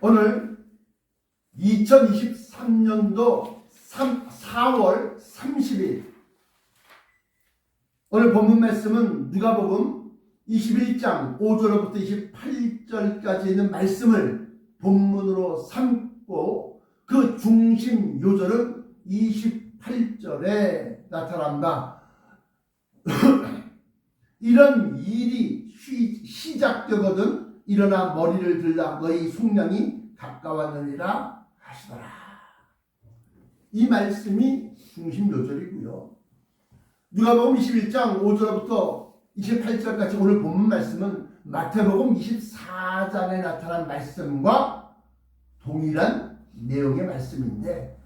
오늘 2023년도 4월 30일 오늘 본문 말씀은 누가복음 21장 5절부터 28절까지 있는 말씀을 본문으로 삼고 그 중심 요절은 28절에 나타난다. 이런 일이 시작되거든 일어나 머리를 들라 너희 속량이 가까웠느니라 하시더라. 이 말씀이 중심 요절이고요. 누가복음 21장 5절부터 28절까지 오늘 본문 말씀은 마태복음 24장에 나타난 말씀과 동일한 내용의 말씀인데,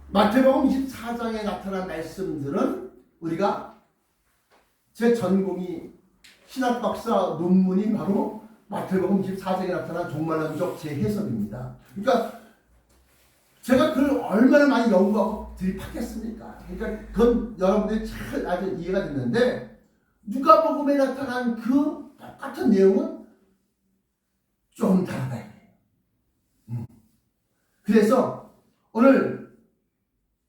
마태복음 24장에 나타난 말씀들은 우리가 제 전공이 신학박사 논문이 바로 마태복음 24장에 나타난 종말론적 재해석입니다. 그러니까 제가 그걸 얼마나 많이 연구하고 들이팠겠습니까? 그러니까 그건 여러분들이 잘 아주 이해가 됐는데, 누가복음에 나타난 그 똑같은 내용은 좀 다르다. 그래서 오늘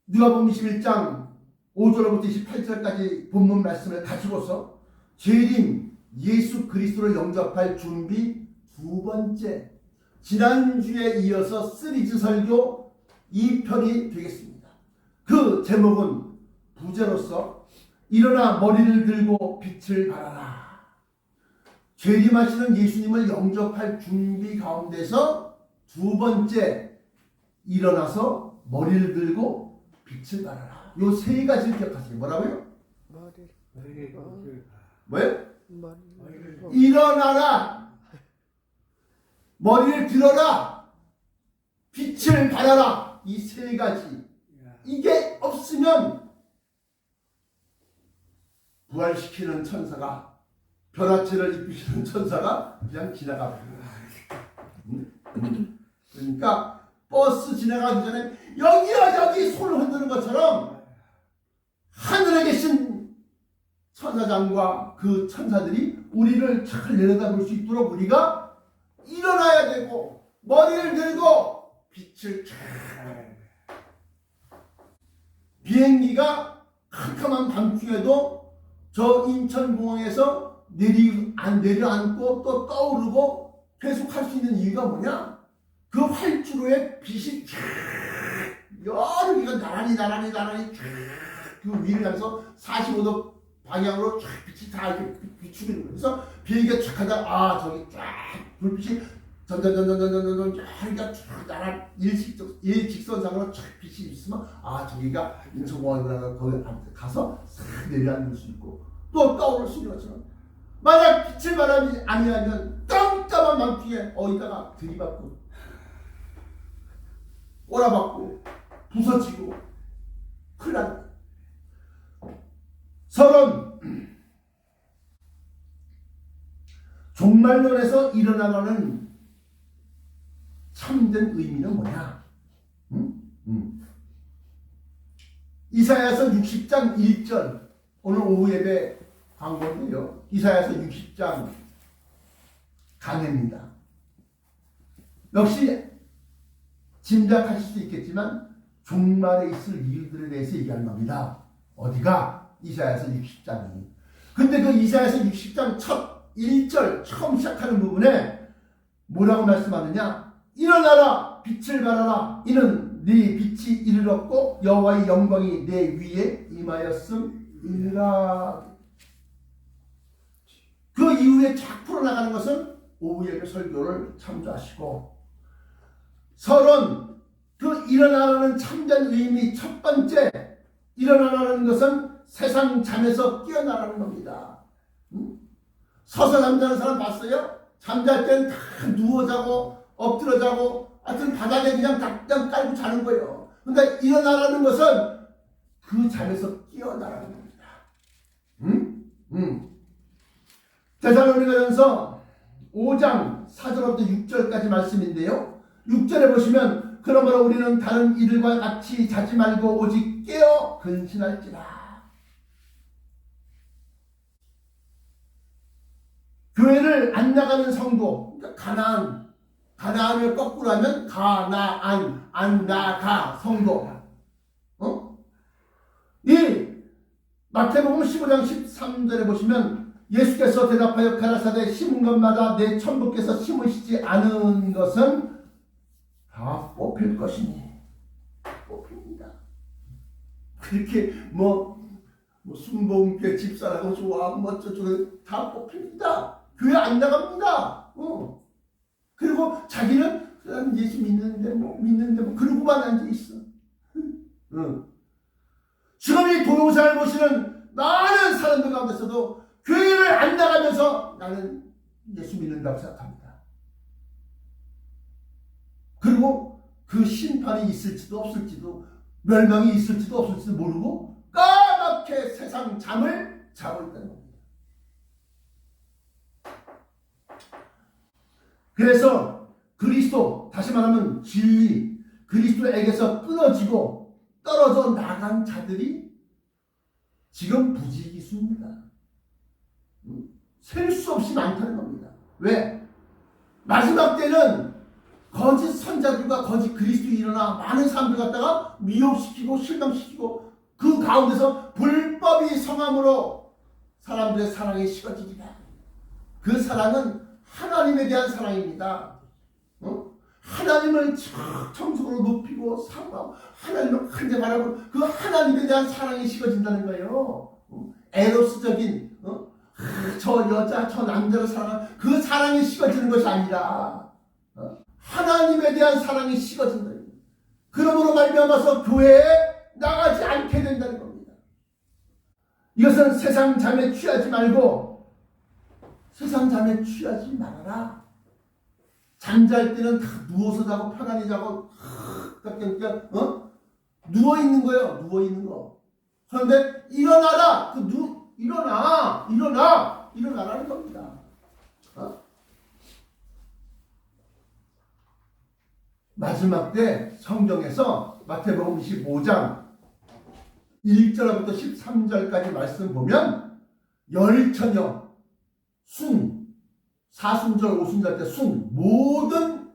누가복음 21장 5절부터 28절까지 본문 말씀을 가지고서 재림 예수 그리스도를 영접할 준비 두 번째, 지난주에 이어서 시리즈 설교 2편이 되겠습니다. 그 제목은 부제로서 일어나 머리를 들고 빛을 발하라. 재림하시는 예수님을 영접할 준비 가운데서 두 번째, 일어나서 머리를 들고 빛을 발하라. 요 세 가지를 기억하세요. 뭐라고요? 뭐예요? 일어나라, 머리를 들어라, 빛을 발하라. 이 세 가지. 이게 없으면 부활시키는 천사가, 변화체를 입히시는 천사가 그냥 지나가 버립니다. 그러니까 버스 지나가기 전에 여기야 여기 손을 흔드는 것처럼 하늘에 계신 천사장과 그 천사들이 우리를 잘 내려다볼 수 있도록 우리가 일어나야 되고 머리를 들고 빛을 쫙. 비행기가 캄캄한 밤중에도 저 인천공항에서 내려앉고 또 떠오르고 계속할 수 있는 이유가 뭐냐? 그 활주로에 빛이 쫙 여러 개가 나란히 그 위를 향해서 45도 방향으로 쫙 빛이 다 이렇게 비추는 거예요. 그래서 비행기가 쫙 하다가 저기 쫙 불빛이 전전전전전전전 쫙 나란 일직선상으로 쫙 빛이 있으면 저기가 인천공항이라는 거기 가서 싹 내려앉을 수 있고 또 떠오를 수 있는 것처럼, 만약 빛을 바라지 아니하면 깜깜한 밤중에 어디다가 들이받고 꼬라박고 부서지고 큰일 납니다. 서론 종말론에서 일어나가는 참된 의미는 뭐냐? 이사야서 60장 1절, 오늘 오후 예배 광고인데요. 이사야서 60장 강해입니다. 역시 짐작하실 수 있겠지만 종말에 있을 일들에 대해서 얘기하는 겁니다. 어디가? 이사야서 60장이. 근데 그 이사야서 60장 첫 1절 처음 시작하는 부분에 뭐라고 말씀하느냐? 일어나라, 빛을 발하라. 이는 네 빛이 이르렀고 여호와의 영광이 내 위에 임하였음이니라. 그 이후에 쫙 풀어나가는 것은 오후 예배 설교를 참조하시고, 서론 그 일어나라는 참된 의미 첫 번째, 일어나라는 것은 세상 잠에서 깨어나라는 겁니다. 서서 잠자는 사람 봤어요? 잠잘 땐 다 누워 자고 엎드려 자고 하여튼 바닥에 그냥 딱 깔고 자는 거예요. 근데 일어나라는 것은 그 잠에서 깨어나라는 겁니다. 데살로니가전서 5장 4절부터 6절까지 말씀인데요. 6절에 보시면 그러므로 우리는 다른 이들과 같이 자지 말고 오직 깨어 근신할지라. 교회를 안 나가는 성도, 그러니까 가나안을 거꾸로 하면 가나안, 안나가, 성도. 이 마태복음 15장 13절에 보시면 예수께서 대답하여 가라사대 심은 것마다 내 천부께서 심으시지 않은 것은 다 뽑힐 것이니. 뽑힙니다. 그렇게 순복음교회 집사라고 좋아하고 어쩌고 다 뽑힙니다. 교회 안 나갑니다. 그리고 자기는 예수 믿는데 그러고만 앉아 있어. 지금 이 동영상을 보시는 많은 사람들 가운데서도 교회를 안 나가면서 나는 예수 믿는다고 생각합니다. 그리고 그 심판이 있을지도 없을지도 멸망이 있을지도 없을지도 모르고 까맣게 세상 잠을 자고 있다는 겁니다. 그래서 그리스도, 다시 말하면 진리, 그리스도에게서 끊어지고 떨어져 나간 자들이 지금 부지기수입니다. 셀 수 없이 많다는 겁니다. 왜? 마지막 때는 거짓 선자들과 거짓 그리스도인이 일어나 많은 사람들 갖다가 미혹시키고 실망시키고 그 가운데서 불법이 성함으로 사람들의 사랑이 식어지리라. 그 사랑은 하나님에 대한 사랑입니다. 하나님을 정성으로 높이고 사랑하고 하나님을 간절하고 그 하나님에 대한 사랑이 식어진다는 거예요. 에로스적인 저 여자 저 남자를 사랑하는 그 사랑이 식어지는 것이 아니라 하나님에 대한 사랑이 식어진다. 그러므로 말미암아서 교회에 나가지 않게 된다는 겁니다. 이것은 세상 잠에 취하지 말고 세상 잠에 취하지 말아라. 잠잘 때는 다 누워서 자고 편안히 자고 그러니까 누워있는 거예요. 누워있는 거. 그런데 일어나라. 일어나라는 겁니다. 마지막 때 성경에서 마태복음 25장 1절부터 13절까지 말씀 보면 열처녀, 사순절, 오순절 때 모든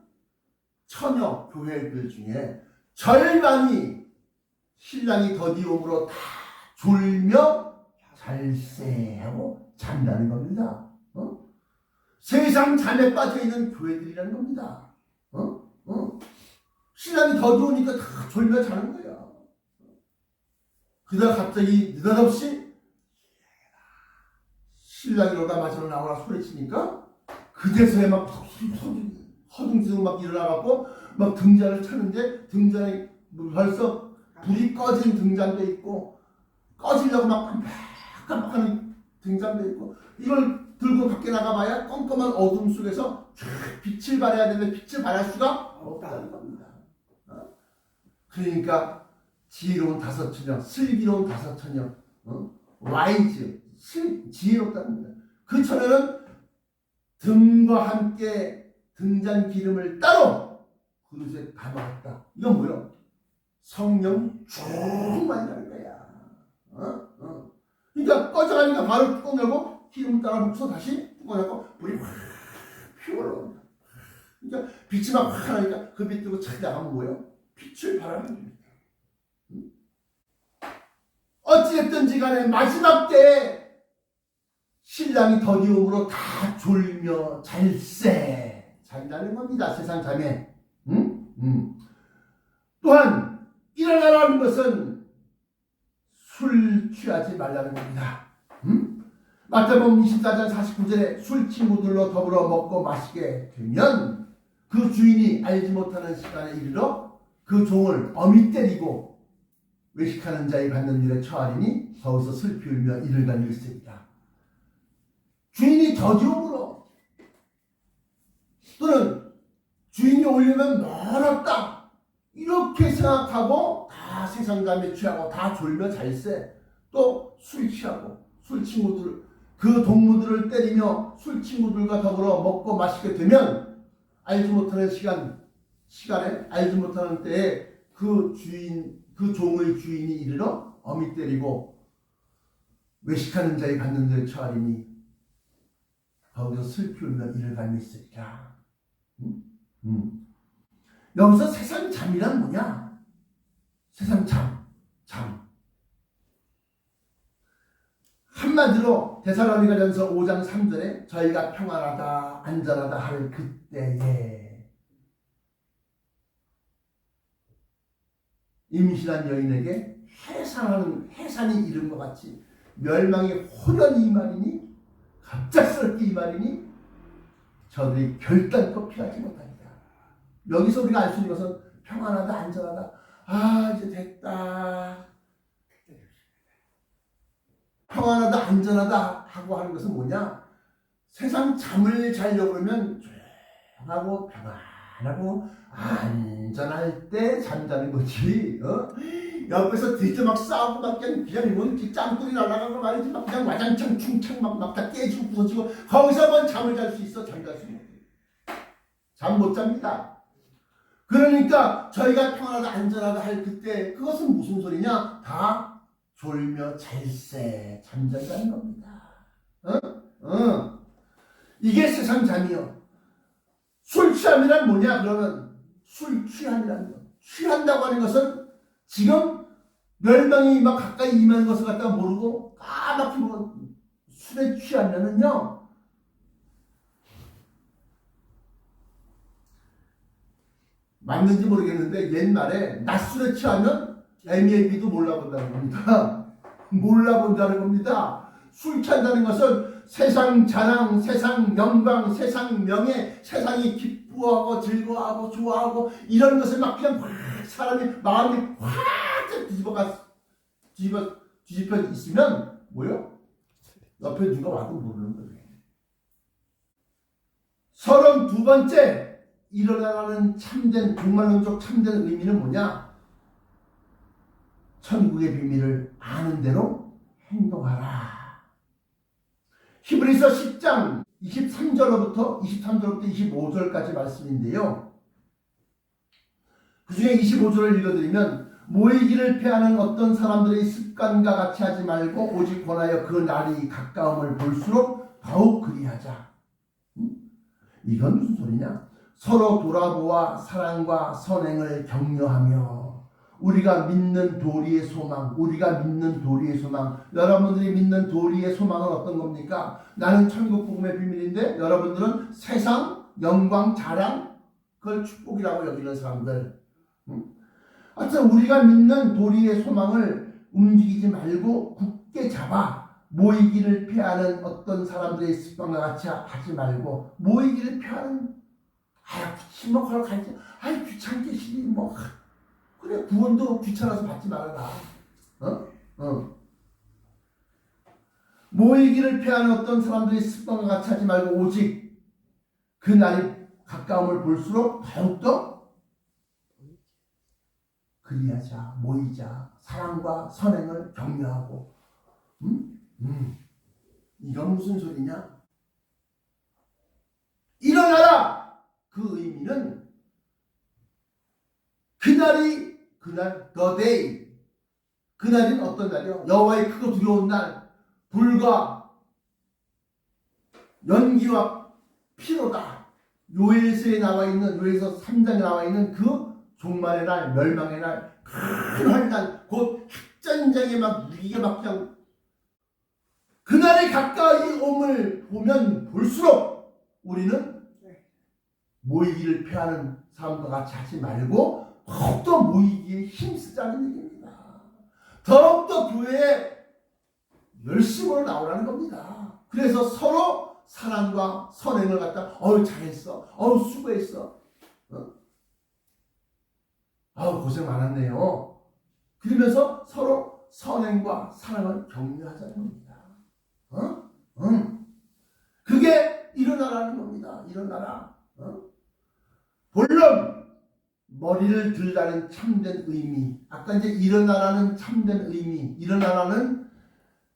처녀 교회들 중에 절반이 신랑이 더디옴으로 다 졸며 잘세하고 잔다는 겁니다. 세상 잠에 빠져있는 교회들이라는 겁니다. 신랑이 더디오니까 다 졸며 자는 거야. 그러다 갑자기 느닷없이 신랑이 오다 마저로 나오라 소리치니까 그제서야 막 허둥지둥 막 일어나갖고 막 등잔을 찾는데 등잔에 벌써 불이 꺼진 등잔도 있고 꺼지려고 막 깜빡하는 등잔도 있고 이걸 들고 밖에 나가봐야 껌껌한 어둠 속에서 빛을 발해야 되는데 빛을 발할 수가 없다는 겁니다. 그러니까 지혜로운 다섯 처녀, 슬기로운 다섯 처녀, 와이즈, 지혜롭답니다. 그 처녀는 등과 함께 등잔 기름을 따로 그릇에 담아왔다. 이건 뭐요? 성령 충만이라는 거야. 그러니까 꺼져가니까 바로 뚜껑 열고 기름 따라 붓고 다시 뚜껑 열고 불이 확 피어올라온다. 그러니까 빛이 막 확 나니까 그 빛 들고 착 나가면 뭐예요? 빛을 발하는 겁니다. 어찌됐든지 간에 마지막 때에 신랑이 더디움으로 다 졸며 잔다는 겁니다. 세상 잠에. 또한 일어나라는 것은 술 취하지 말라는 겁니다. 마태복음 24장 49절에 술 친구들로 더불어 먹고 마시게 되면 그 주인이 알지 못하는 시간에 이르러 그 종을 엄히 때리고 외식하는 자의 받는 일에 처하리니 거기서 슬피 울며 이를 갈릴으리라. 주인이 더디움으로 또는 주인이 오려면 멀었다 이렇게 생각하고 다 세상 잠에 취하고 다 졸며 잘세 또 술 취하고 술 친구들 그 동무들을 때리며 술 친구들과 더불어 먹고 마시게 되면 알지 못하는 시간에 알지 못하는 때에 그 종의 주인이 이르러 엄히 때리고 외식하는 자의 받는 데에 처하리니 거기서 슬피 울며 이를 갈미으리라. 여기서 세상 잠이란 뭐냐? 세상 잠. 한마디로 데살로니가전서 5장 3절에 저희가 평안하다 안전하다 할 그때에 임신한 여인에게 해산이 이른 것 같이 멸망이 호련히 이 말이니 갑작스럽게 이 말이니 저들이 결단코 피하지 못합니다. 여기서 우리가 알 수 있는 것은 평안하다 안전하다. 아 이제 됐다. 평안하다 안전하다 하고 하는 것은 뭐냐? 세상 잠을 자려고 그러면 조용하고 평안하고 안전할 때 잠자는 거지. 옆에서 뒤에 막 싸우고 막 그냥 뭔지 짱돌이 날아가고 말이지 막 그냥 와장창 충창 막 다 깨지고 부서지고 거기서만 잠을 잘 수 있어? 잠잘 수 못해. 잠 못 잡니다. 그러니까 저희가 평안하다 안전하다 할 그때 그것은 무슨 소리냐? 다 졸며 잘새 잠잔다는 겁니다. 이게 세상 잠이요. 술 취함이란 뭐냐? 그러면 술 취함이라는 거. 취한다고 하는 것은 지금 멸망이 막 가까이 임하는 것을 갖다가 모르고 까맣게 술에 취하면은요. 맞는지 모르겠는데 옛날에 낮술에 취하면 MEAB도 몰라본다는 겁니다. 몰라본다는 겁니다. 술 취한다는 것은 세상 자랑, 세상 영광, 세상 명예, 세상이 기뻐하고 즐거워하고 좋아하고 이런 것을 막 그냥 확 사람이 마음이 확 뒤집혀 있으면 뭐요? 옆에 누가 와도 모르는 거예요. 32번째 일어나는 참된 종말론적 참된 의미는 뭐냐? 천국의 비밀을 아는 대로 행동하라. 히브리서 10장 23절부터 25절까지 말씀인데요. 그 중에 25절을 읽어드리면 모이기를 패하는 어떤 사람들의 습관과 같이 하지 말고 오직 권하여 그 날이 가까움을 볼수록 더욱 그리하자. 이건 무슨 소리냐? 서로 돌아보아 사랑과 선행을 격려하며 우리가 믿는 도리의 소망, 여러분들이 믿는 도리의 소망은 어떤 겁니까? 나는 천국 복음의 비밀인데 여러분들은 세상, 영광, 자랑, 그걸 축복이라고 여기는 사람들. 하여튼 우리가 믿는 도리의 소망을 움직이지 말고 굳게 잡아 모이기를 피하는 어떤 사람들의 습관과 같이 하지 말고 모이기를 피하는 신목하러 갈지 귀찮게 시리 뭐 그래 구원도 귀찮아서 받지 말아라. 모이기를 피하는 어떤 사람들의 습관과 같이 하지 말고 오직 그 날이 가까움을 볼수록 더욱더 그리하자, 모이자, 사랑과 선행을 격려하고. 이건 무슨 소리냐? 일어나라! 그 의미는 그날 the day, 그날은 어떤 날이요? 여호와의 크고 두려운 날, 불과 연기와 피로다. 요엘서에 나와 있는, 요엘서 3장에 나와 있는 그 종말의 날, 멸망의 날, 큰 환난, 곧 핵전쟁에 막 위기가 막 그냥 그날이 가까이 옴을 보면 볼수록 우리는 모이기를 피하는 사람과 같이 하지 말고 더욱더 모이기에 힘쓰자는 얘기입니다. 더욱더 교회에 열심으로 나오라는 겁니다. 그래서 서로 사랑과 선행을 갖다 잘했어, 수고했어, 고생 많았네요. 그러면서 서로 선행과 사랑을 격려하자는 겁니다. 그게 일어나라는 겁니다. 일어나라. 본론 머리를 들라는 참된 의미, 아까 이제 일어나라는 참된 의미, 일어나라는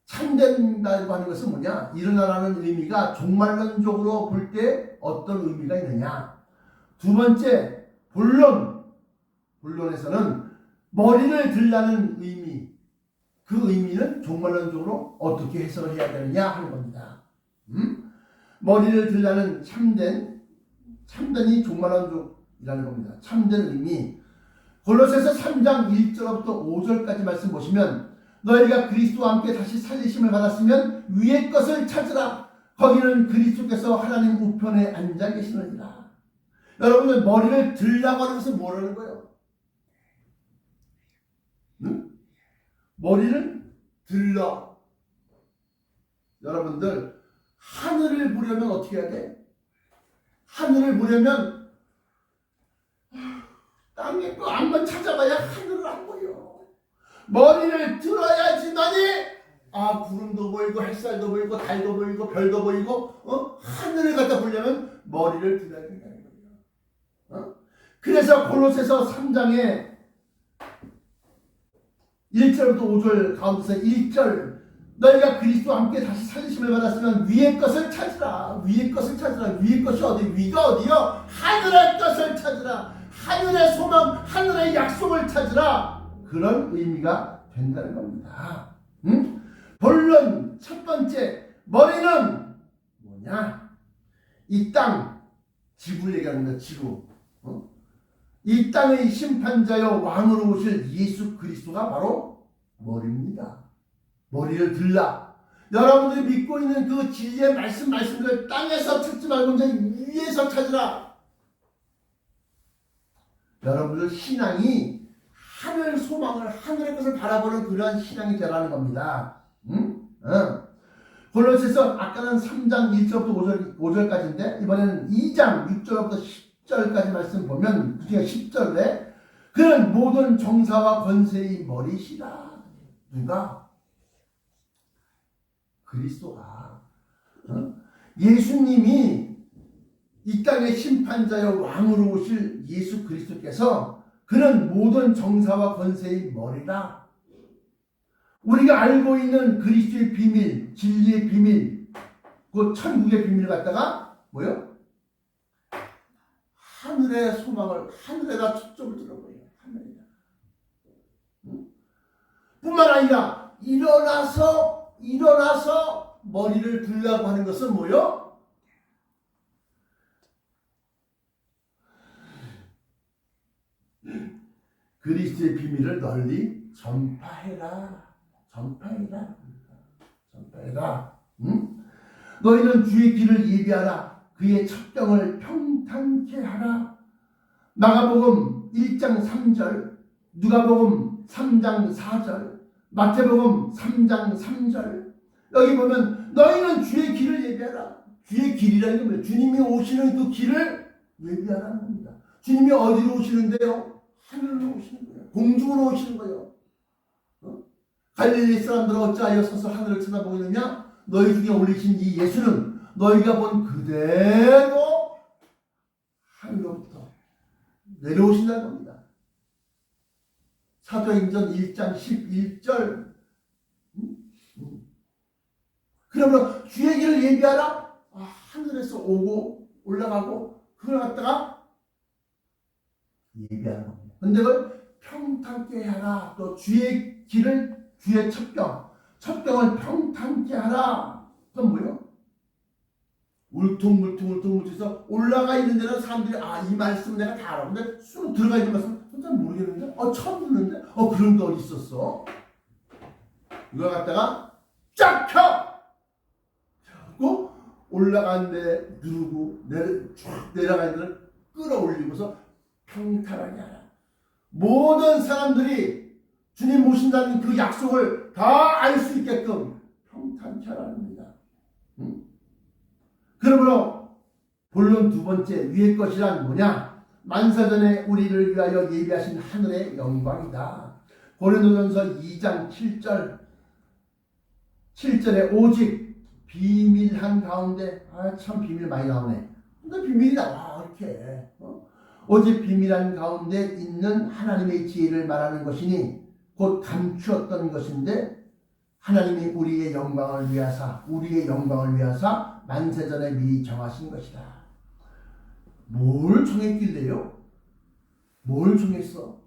참된다고 하는 것은 뭐냐? 일어나라는 의미가 종말론적으로 볼 때 어떤 의미가 있느냐? 두 번째, 본론에서는 머리를 들라는 의미, 그 의미는 종말론적으로 어떻게 해석을 해야 되느냐 하는 겁니다. 머리를 들라는 참된 참되니 종말한족이라는 겁니다. 참된 의미. 골로새서 3장 1절부터 5절까지 말씀 보시면 너희가 그리스도와 함께 다시 살리심을 받았으면 위의 것을 찾으라. 거기는 그리스도께서 하나님 우편에 앉아 계시느니라. 여러분들 머리를 들라고 하는 것은 뭐라는 거예요? 응? 머리를 들러. 여러분들 하늘을 보려면 어떻게 해야 돼? 하늘을 보려면 땅에 그 앞만 찾아봐야 하늘을 안 보여. 머리를 들어야지만이 구름도 보이고 햇살도 보이고 달도 보이고 별도 보이고 하늘을 갖다 보려면 머리를 들어야 된다는 거예요. 그래서 골로새서 3장에 1절부터 5절 가운데서 1절 너희가 그리스도와 함께 다시 살리심을 받았으면 위의 것을 찾으라. 위의 것을 찾으라. 위의 것이 어디? 위가 어디요? 하늘의 것을 찾으라. 하늘의 소망, 하늘의 약속을 찾으라. 그런 의미가 된다는 겁니다. 본론 첫 번째 머리는 뭐냐? 이 땅, 지구를 얘기하는 거야. 지구. 이 땅의 심판자여 왕으로 오실 예수 그리스도가 바로 머리입니다. 머리를 들라. 여러분들이 믿고 있는 그 진리의 말씀들 땅에서 찾지 말고 이제 위에서 찾으라. 여러분들 신앙이 하늘 소망을, 하늘의 것을 바라보는 그러한 신앙이 되라는 겁니다. 골로새서 아까는 3장 1절부터 5절까지인데 이번에는 2장 6절부터 10절까지 말씀 보면 그 중에 10절에 그는 모든 정사와 권세의 머리시라. 누가? 그리스도가. 예수님이 이 땅의 심판자여 왕으로 오실 예수 그리스도께서 그는 모든 정사와 권세의 머리라. 우리가 알고 있는 그리스도의 비밀, 진리의 비밀, 그 천국의 비밀을 갖다가 뭐요? 하늘의 소망을 하늘에다 초점을 들어버려요. 하늘에다. 뿐만 아니라 일어나서 머리를 들라고 하는 것은 뭐요? 그리스도의 비밀을 널리 전파해라. 너희는 주의 길을 예비하라. 그의 첩경을 평탄케 하라. 마가복음 1장 3절, 누가복음 3장 4절, 마태복음 3장 3절. 여기 보면 너희는 주의 길을 예비하라. 주의 길이라는 게 뭐예요? 주님이 오시는 그 길을 예비하라는 겁니다. 주님이 어디로 오시는데요? 하늘로 오시는 거예요. 공중으로 오시는 거예요. 갈릴리 사람들은 어찌하여 서서 하늘을 쳐다보고 있느냐? 너희 중에 올리신 이 예수는 너희가 본 그대로 하늘로부터 내려오신다는 겁니다. 사도행전 1장 11절. 그러면 주의 길을 예비하라? 하늘에서 오고 올라가고 그걸 갖다가 예비하는 겁니다. 근데 그걸 평탄케 하라. 또 주의 길을, 주의 첩경을 평탄케 하라. 그건 뭐예요? 울퉁불퉁해서 올라가 있는 데는 사람들이 이 말씀 내가 다 알아. 근데 쑥 들어가 있는 말씀 잘 모르겠는데? 처음 듣는데? 그런 게 어디 있었어? 이걸 갖다가 쫙 펴! 펴고 올라가는데 누르고 쭉 내려가는 데를 끌어올리고서 평탄하게 하라. 모든 사람들이 주님 모신다는 그 약속을 다 알 수 있게끔 평탄케 하라는 겁니다. 그러므로 본론 두 번째 위의 것이란 뭐냐? 만사전에 우리를 위하여 예비하신 하늘의 영광이다. 고린도전서 2장 7절에 오직 비밀한 가운데 참 비밀 많이 나오네. 근데 비밀이 나와 이렇게 오직 비밀한 가운데 있는 하나님의 지혜를 말하는 것이니 곧 감추었던 것인데 하나님이 우리의 영광을 위하사 만세전에 미리 정하신 것이다. 뭘 정했길래요? 뭘 정했어?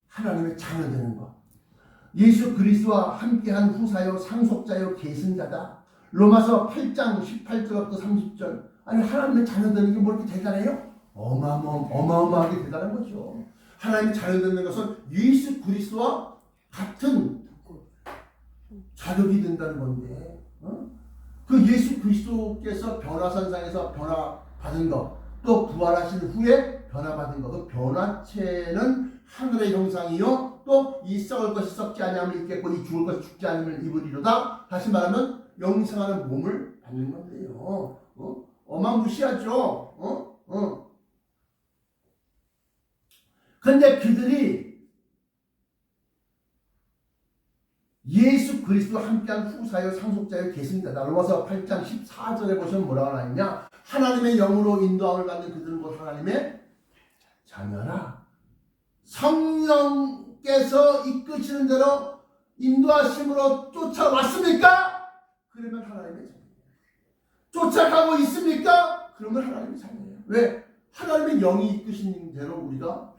하나님의 자녀되는 것. 예수 그리스도와 함께한 후사요 상속자요 계승자다. 로마서 8장 18절부터 30절. 아니 하나님의 자녀되는 게 뭐 이렇게 대단해요? 어마어마하게 대단한 거죠. 하나님의 자녀되는 것은 예수 그리스도와 같은 자격이 된다는 건데, 그 예수 그리스도께서 변화선상에서 변화받은 것, 또 부활하신 후에 변화받은 것, 그 변화체는 하늘의 형상이요 또 이 썩을 것이 썩지 아니함을 입겠고 이 죽을 것이 죽지 않음을 입으리로다. 다시 말하면 영생하는 몸을 받는 건데요. 어마무시하죠. 그런데 그들이 예수 그리스도와 함께한 후사요 상속자요 계승자다. 로마서 8장 14절에 보시면 뭐라고 나있냐? 하나님의 영으로 인도함을 받는 그들은 곧 하나님의 자녀라. 성령께서 이끄시는 대로 인도하심으로 쫓아왔습니까? 그러면 하나님의 자녀예요. 쫓아가고 있습니까? 그러면 하나님의 자녀예요. 왜? 하나님의 영이 이끄시는 대로 우리가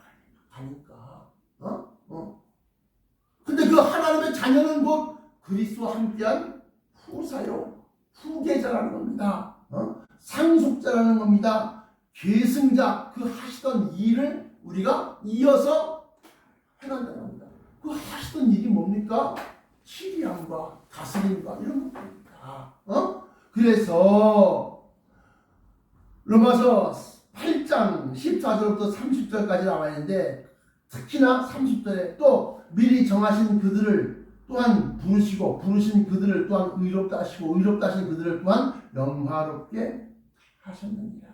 가니까. 근데 그 하나님의 자녀는 곧 그리스도와 함께한 후사요, 후계자라는 겁니다. 상속자라는 겁니다. 계승자, 그 하시던 일을 우리가 이어서 해간다는 겁니다. 그 하시던 일이 뭡니까? 치리함과 다스림과 이런 것입니다. 그래서 로마서 8장 14절부터 30절까지 나와 있는데, 특히나 30절에 또 미리 정하신 그들을 또한 부르시고 부르신 그들을 또한 의롭다 하시고 의롭다 하신 그들을 또한 영화롭게 하셨느니라.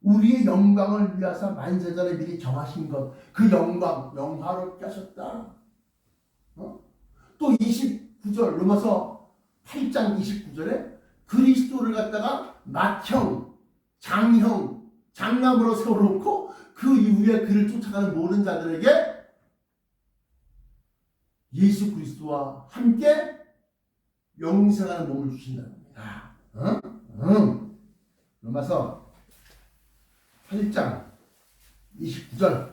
우리의 영광을 위하사 만세전에 미리 정하신 것, 그 영광 영화롭게 하셨다. 또 29절 로마서 8장 29절에 그리스도를 갖다가 맏형, 장형, 장남으로 세워놓고 그 이후에 그를 쫓아가는 모든 자들에게 예수 그리스도와 함께 영생하는 몸을 주신다는 겁니다. 로마서 8장 29절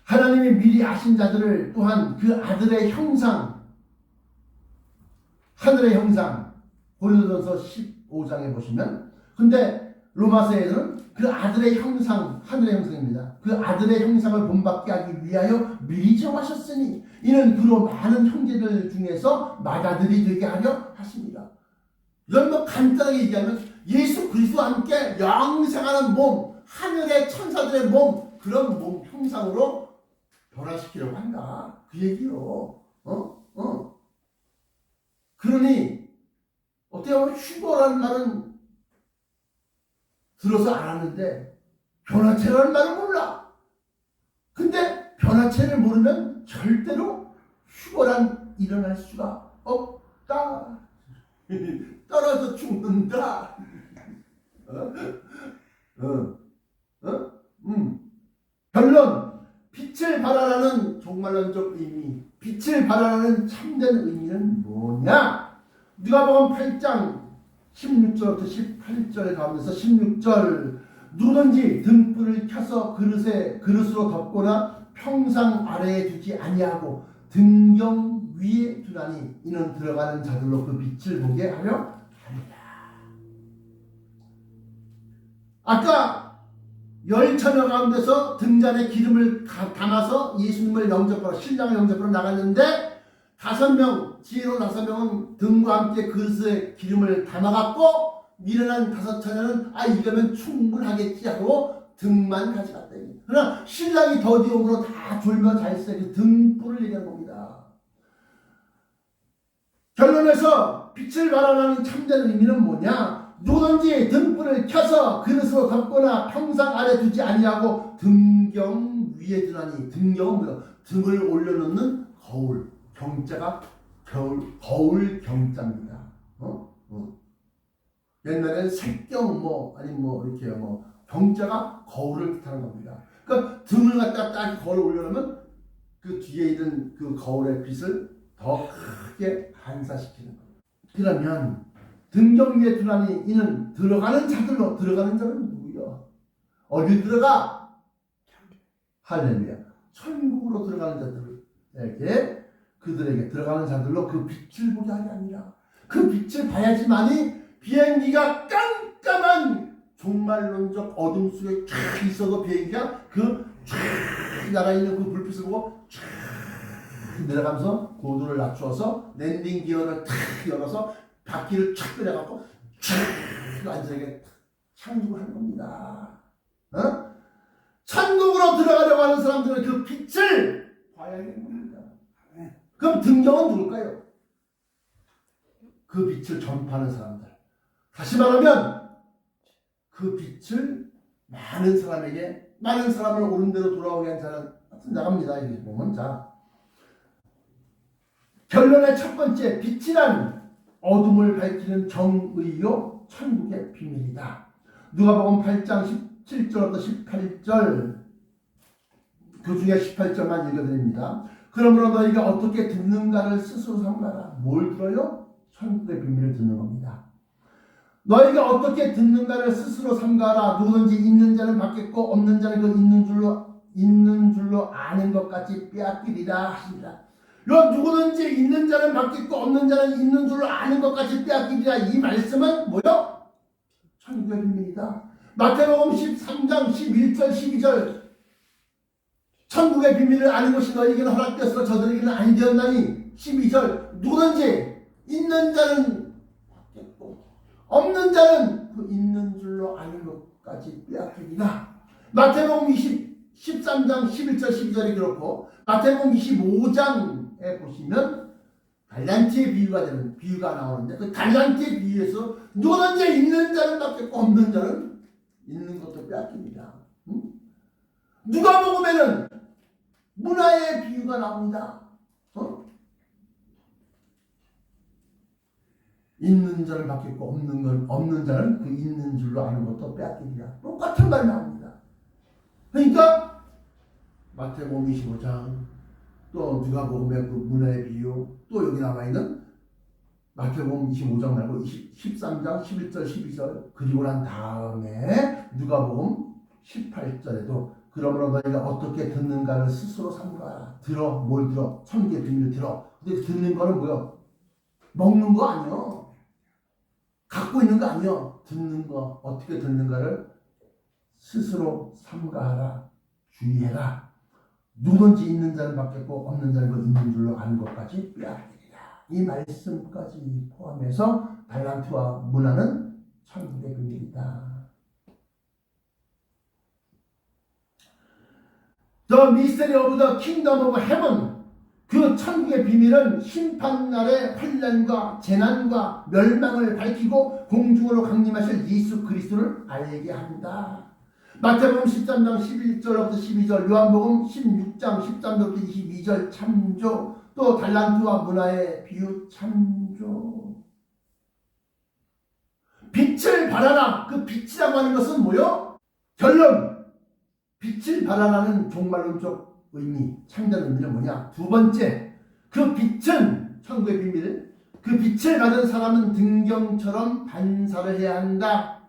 하나님이 미리 아신 자들을 또한 그 아들의 형상, 하늘의 형상, 고린도전서 15장에 보시면, 근데 로마서에는 그 아들의 형상, 하늘의 형상입니다. 그 아들의 형상을 본받게 하기 위하여 미리 정하셨으니 이는 그로 많은 형제들 중에서 맏아들이 되게 하려 하십니다. 이건 뭐 간단하게 얘기하면 예수 그리스도와 함께 영생하는 몸, 하늘의 천사들의 몸, 그런 몸 형상으로 변화시키려고 한다. 그 얘기요. 그러니 어떻게 보면 휴거라는 말은 들어서 알았는데 변화체라는 말은 몰라. 근데 변화체를 모르면 절대로 휴거란 일어날 수가 없다. 떨어져 죽는다. 결론, 빛을 발하라는 종말론적 의미, 빛을 발하라는 참된 의미는 뭐냐? 누가복음 8장 16절부터 18절 가면서 16절, 누구든지 등불을 켜서 그릇으로 덮거나 평상 아래에 두지 아니하고 등경 위에 두나니 이는 들어가는 자들로 그 빛을 보게 하려 합니다. 아까 10처녀 가운데서 등잔에 기름을 담아서 예수님을 영접하러, 신랑을 영접하러 나갔는데 5명, 지혜로운 5명은 등과 함께 그릇에 기름을 담아갖고 미련한 5처녀는 이거면 충분하겠지 하고 등만 가져갔다. 그러나 신랑이 더디움으로 다 졸며 잘세 그 등불을 얘기하는 겁니다. 결론에서 빛을 발하라는 참된 의미는 뭐냐? 누구든지 등불을 켜서 그릇으로 덮거나 평상 아래 두지 아니하고 등경 위에 두나니, 등경은 뭐야? 등을 올려놓는 거울, 경자가 거울 경자입니다. 옛날엔 색경 아니면 이렇게 경자가 거울을 뜻하는 겁니다. 그러니까 등을 갖다가 딱 거울에 올려놓으면 그 뒤에 있는 그 거울의 빛을 더 크게 반사시키는 겁니다. 그러면 등경 위에 두나니 이는 들어가는 자들로, 들어가는 자는 누구야? 어디 들어가? 할렐루야. 천국으로 들어가는 자들에게, 그들에게 들어가는 자들로 그 빛을 보게 하게 아니라 그 빛을 봐야지만이 비행기가 깜깜한 종말론적 어둠 속에 쫙 있어도 비행기가 그 쫙 날아있는 그 불빛을 보고 쫙 내려가면서 고도를 낮추어서 랜딩 기어를 탁 열어서 바퀴를 쫙 끌어갖고 쫙 안전하게 착륙을 하는 겁니다. 어? 천국으로 들어가려고 하는 사람들은 그 빛을 봐야 하는 겁니다. 그럼 등경은 누굴까요? 그 빛을 전파하는 사람들. 다시 말하면 그 빛을 많은 사람에게, 많은 사람을 옳은 대로 돌아오게 한 자는 나갑니다. 이게 보면. 자, 결론의 첫 번째, 빛이란 어둠을 밝히는 정의요 천국의 비밀이다. 누가복음 8장 17절부터 18절, 그 중에 18절만 읽어드립니다. 그러므로 너희가 어떻게 듣는가를 스스로 삼가라. 뭘 들어요? 천국의 비밀을 듣는 겁니다. 너희가 어떻게 듣는가를 스스로 삼가라. 누구든지 있는 자는 받겠고 없는 자는 그 있는 줄로 아는 것 같이 빼앗기리라 하시니라. 누구든지 있는 자는 받겠고 없는 자는 있는 줄로 아는 것 같이 빼앗기리라. 이 말씀은 뭐요? 천국의 비밀이다. 마태복음 13장 11절 12절, 천국의 비밀을 아는 것이 너희에게는 허락되었으나 저들에게는 아니 되었나니. 12절, 누구든지 있는 자는 받겠고 없는 자는 그 있는 줄로 아는 것까지 빼앗기리라. 마태복음 13장 11절 12절이 그렇고, 마태복음 25장에 보시면 달란트의 비유가 나오는데, 그 달란트의 비유에서 누구든지 있는 자는 받겠고 없는 자는 있는 것도 빼앗깁니다. 누가복음에는 문화의 비유가 나옵니다. 있는 자를 받겠고 없는 자는 그 있는 줄로 아는 것도 빼앗깁니다. 똑같은 말이 나옵니다. 그러니까 마태복음 25장, 또 누가복음의 그 문화의 비유, 또 여기 나와 있는 마태복음 25장 말고 13장 11절 12절, 그리고 난 다음에 누가복음 18절에도 그러므로 너희가 어떻게 듣는가를 스스로 삼가라. 들어. 뭘 들어? 천국의 비밀을 들어. 근데 듣는 거는 뭐요? 먹는 거 아니요. 갖고 있는 거 아니요. 듣는 거. 어떻게 듣는가를 스스로 삼가하라. 주의해라. 누구든지 있는 자는 받겠고 없는 자는 그 있는 줄로 아는 것까지 빼앗기리라. 이 말씀까지 포함해서 달란트와 문화는 천국의 비밀이다. The mystery of the kingdom of heaven, 그 천국의 비밀은 심판날의 환난과 재난과 멸망을 밝히고 공중으로 강림하실 예수 그리스도를 알게 한다. 마태복음 13장 11절부터 12절, 요한복음 16장 13절부터 22절 참조, 또 달란트와 문화의 비유 참조. 빛을 발하라. 그 빛이라고 하는 것은 뭐요? 결론, 빛을 발하라는 종말론적 의미, 참된 의미는 뭐냐? 두 번째, 그 빛은 천국의 비밀, 그 빛을 받은 사람은 등경처럼 반사를 해야 한다.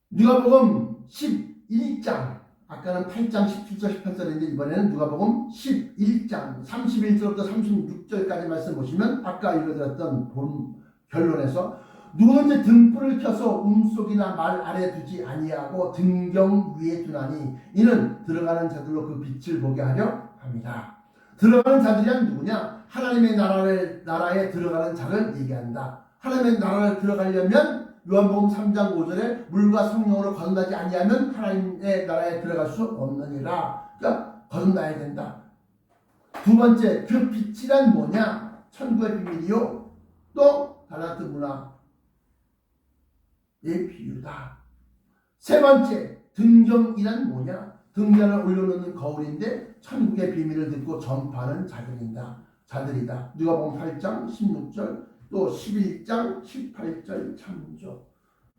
누가복음 11장, 아까는 8장 17절 18절인데 이번에는 누가복음 11장 31절부터 36절까지 말씀 보시면 아까 읽어드렸던 본 결론에서 누구든지 등불을 켜서 움속이나 말 아래 두지 아니하고 등경 위에 두나니 이는 들어가는 자들로 그 빛을 보게 하려 합니다. 들어가는 자들이란 누구냐? 하나님의 나라에 들어가는 자를 얘기한다. 하나님의 나라를 들어가려면 요한복음 3장 5절에 물과 성령으로 거듭나지 아니하면 하나님의 나라에 들어갈 수 없느니라. 그러니까 거듭나야 된다. 두 번째, 그 빛이란 뭐냐? 천국의 비밀이요. 또 달란트 문화의 비유다. 세 번째, 등경이란 뭐냐? 등잔을 올려놓는 거울인데 천국의 비밀을 듣고 전파하는 자들이다. 누가복음 8장 16절, 또 11장 18절 참조.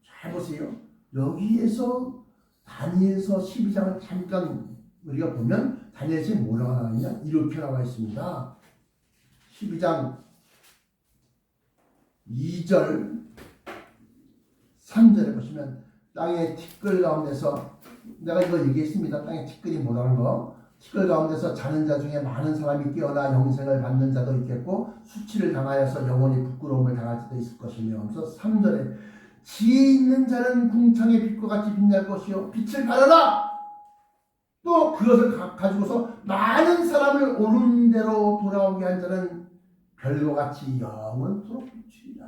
잘 보세요. 여기에서 다니엘서 12장을 잠깐 우리가 보면 다니엘서에 뭐라고 나와 있냐? 이렇게 나와 있습니다. 12장 2절 3절에 보시면 땅의 티끌 가운데서, 내가 이거 얘기했습니다. 땅의 티끌이 뭐라는 거. 시끌 가운데서 자는 자 중에 많은 사람이 깨어나 영생을 받는 자도 있겠고 수치를 당하여서 영원히 부끄러움을 당할 자도 있을 것이며. 그래서 3절에 지혜 있는 자는 궁창의 빛과 같이 빛날 것이요 빛을 발하라. 또 그것을 가지고서 많은 사람을 옳은 대로 돌아오게 한 자는 별과 같이 영원토록 비추리라.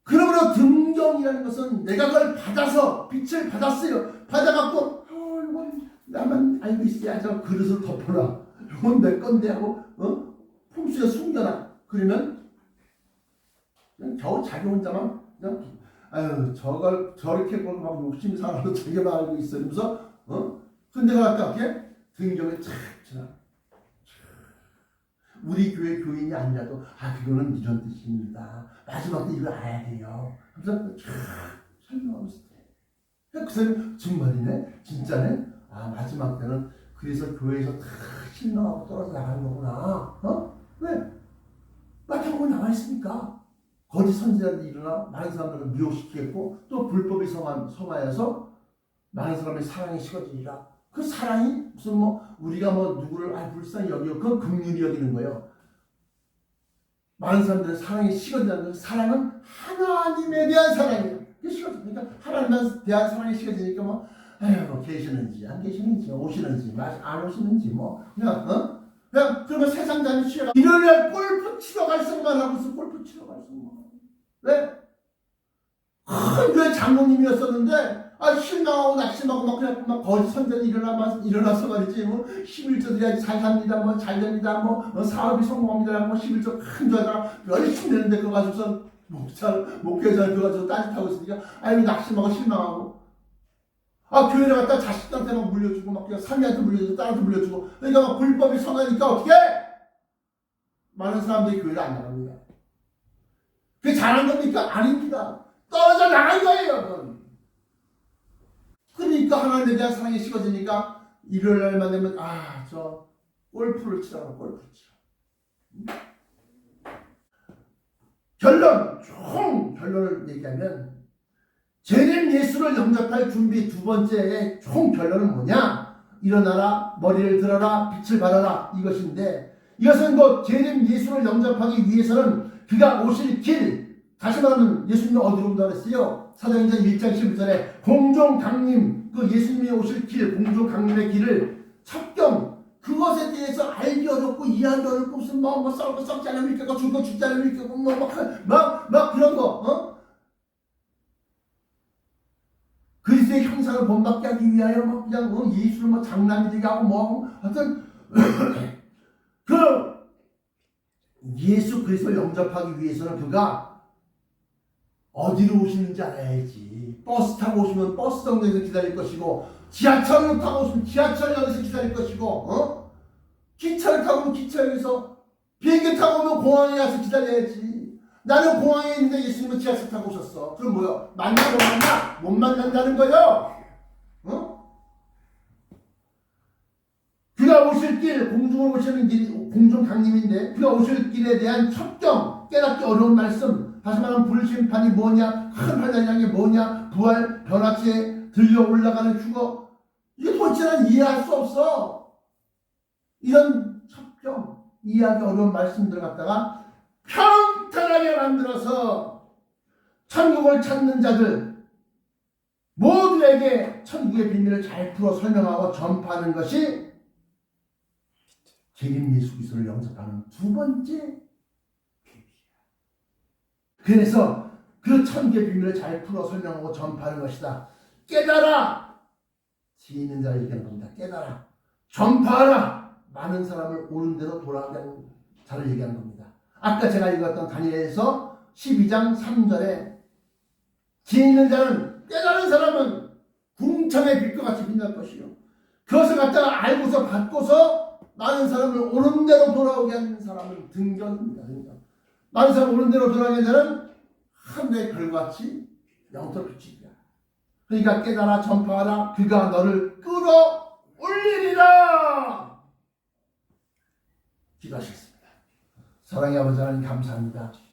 그러므로 등정이라는 것은 내가 그걸 받아서 빛을 받았어요. 받아갖고 이건 나만 알고 있어야죠. 그릇을 덮어라. 이건 내 건데 하고 품속에 숨겨라. 그러면 그냥 겨우 자기 혼자만 그냥 저걸 저렇게 보고 막 욕심이 상하고 자기만 알고 있어. 이러면서 근데 내가 아까 이렇게 등정에 착 지나. 우리 교회 교인이 아니라도 그거는 이런 뜻입니다. 마지막 때 이걸 알아야 돼요. 그래서 설명하면서 그 사람이 정말이네, 진짜네. 마지막 때는 그래서 교회에서 다 실망하고 떨어져 나가는 거구나. 왜? 마태복음에 나와 있으니까. 거짓 선지자들이 일어나 많은 사람들을 미혹시키겠고 또 불법이 성하여서 많은 사람의 사랑이 식어지리라. 그 사랑이 무슨 우리가 누구를 불쌍히 여기고 그건 긍휼히 여기는 거예요. 많은 사람들의 사랑이 식어진다는 건 사랑은 하나님에 대한 사랑이에요. 그게 식어지니까 하나님에 대한 사랑이 식어지니까 계시는지 안 계시는지 오시는지 안 오시는지 그냥 그러면 세상 잠이 취해가 일요일날 골프 치러 갈 생각만 하고 있어. 골프 치러 갈 생각만. 왜? 큰 교회 장로님이었었는데 실망하고 낙심하고 막 거짓 선전이 일어나서 말이지 11조 드려야지 잘 삽니다 잘 됩니다 사업이 성공합니다 11조 큰 교회다가 열심히 내는데 그거 가지고서 목회자를 그거 가지고 딴짓하고 있으니까 낙심하고 실망하고 교회를 갖다 자식들한테 막 물려주고 그냥 사미한테 물려주고 딸한테 물려주고 그러니까 막 불법이 성하니까 어떻게 많은 사람들이 교회를 안 나갑니다. 그게 잘한 겁니까? 아닙니다. 떨어져 나간 거예요. 그러니까 하나님에 대한 사랑이 식어지니까 일요일 날만 되면 저 골프를 치라고 골프를 치라. 결론을 얘기하면 재림 예수를 영접할 준비 두 번째의 총 결론은 뭐냐? 일어나라, 머리를 들어라, 빛을 발하라 이것인데 이것은 곧 재림 예수를 영접하기 위해서는 그가 오실 길, 다시 말하면 예수님이 어디로 온다고 했어요? 사도행전 1장 11절에 공중 강림, 그 예수님이 오실 길, 공중 강림의 길을 첩경, 그것에 대해서 알기 어렵고 이해하기 어렵고 무슨 썩고 썩지 않으면 있겠고 죽고 죽지 않으면 있겠고 막 그런 거 그리스도의 형상을 본받게 하기 위하여 그냥 예수를 장난이 되게 하고 하여튼 그 예수 그리스도를 영접하기 위해서는 그가 어디로 오시는지 알아야지. 버스 타고 오시면 버스 정류장에서 기다릴 것이고 지하철을 타고 오시면 지하철역에서 기다릴 것이고 기차를 타고 오면 기차역에서 비행기 타고 오면 공항에 가서 기다려야지. 나는 공항에 있는데 예수님은 지하철 타고 오셨어. 그럼 뭐요? 만나 못 만나? 못 만난다는 거요. 그가 오실 길, 공중으로 오시는 길, 공중 강림인데 그가 오실 길에 대한 첩경, 깨닫기 어려운 말씀, 다시 말하면 불심판이 뭐냐, 큰 환란이 뭐냐, 부활, 변화체에 들려 올라가는 휴거, 이게 도대체 난 이해할 수 없어. 이런 첩경, 이해하기 어려운 말씀들을 갖다가 평탄하게 만들어서 천국을 찾는 자들 모두에게 천국의 비밀을 잘 풀어 설명하고 전파하는 것이 재림 예수 그리스도를 영접하는 두 번째 비밀이야. 그래서 그 천국의 비밀을 잘 풀어 설명하고 전파하는 것이다. 깨달아! 지혜 있는 자를 얘기하는 겁니다. 깨달아. 전파하라! 많은 사람을 옳은 대로 돌아가게 하는 자를 얘기하는 겁니다. 아까 제가 읽었던 다니엘에서 12장 3절에 지혜 있는 자는, 깨달은 사람은 궁창의 빛과 같이 빛날 것이요. 그것을 갖다가 알고서 받고서 많은 사람을 옳은 대로 돌아오게 하는 사람은 등전입니다. 많은 사람을 옳은 대로 돌아오게 하는 자는 하늘의 별같이 영토를 비치리라. 그러니까 깨달아 전파하라. 그가 너를 끌어올리리라. 기도하시겠습니다. 사랑의 아버지 하나님 감사합니다.